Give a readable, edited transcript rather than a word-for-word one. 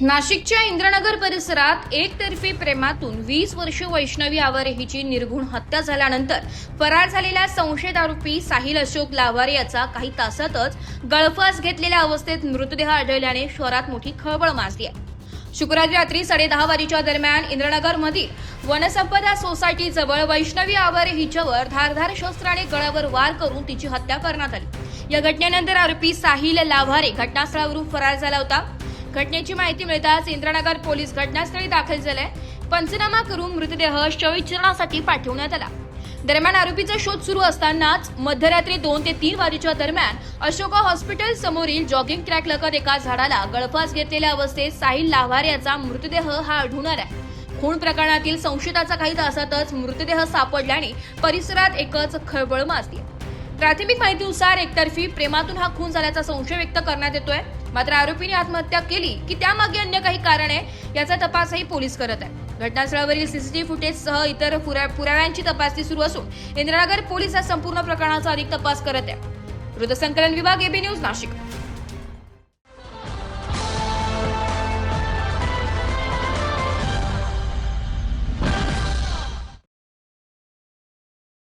नाशिकच्या इंद्रनगर परिसरात एकतर्फी प्रेमातून 20 वर्षीय वैष्णवी आवारे हिची निर्घुण हत्या झाल्यानंतर फरार झालेला संशयित आरोपी साहिल अशोक लावारे याचा काही तासातच गळफास घेतलेल्या अवस्थेत मृतदेह आढळल्याने शहरात मोठी खळबळ माजली आहे। शुक्रवारी रात्री 10:30 वाजेच्या दरम्यान इंद्रनगरमधील वनसंपदा सोसायटी जवळ वैष्णवी आवारे हिच्यावर धारदार शस्त्राने गळ्यावर वार करून तिची हत्या करण्यात आली। या घटनेनंतर आरोपी साहिल लावारे घटनास्थळावरून फरार झाला होता। घटनेची माहिती मिळताच इंद्रनगर पोलीस घटनास्थळी दाखल झाले। पंचनामा करून मृतदेह शवविच्छेदनासाठी पाठवण्यात आला। दरम्यान आरोपीचा शोध सुरू असतानाच मध्यरात्री 2 ते 3 वाजेच्या दरम्यान अशोका हॉस्पिटल समोरील जॉगिंग ट्रॅक लगत एका झाडाला गळफास घेतलेल्या अवस्थेत साहिल लाव्हारे याचा मृतदेह हा आढळून आला। खून प्रकरणातील संशयिताचा काही तासातच मृतदेह सापडल्याने परिसरात एकच खळबळ माजली। प्राथमिक माहितीनुसार एकतर्फी प्रेमातून हा खून झाल्याचा संशय व्यक्त करण्यात येतोय। मात्र आरोपीने आत्महत्या केली की त्यामागे अन्य काही कारण आहे याचा तपासही पोलीस करत आहेत। घटनास्थळावरील सीसीटीव्ही फुटेजसह इतर पुराव्यांची तपासणी सुरू असून इंद्रनगर पोलीस या संपूर्ण प्रकरणाचा अधिक तपास करत आहेत। वृत्तसंकलन विभाग, एबी न्यूज, नाशिक।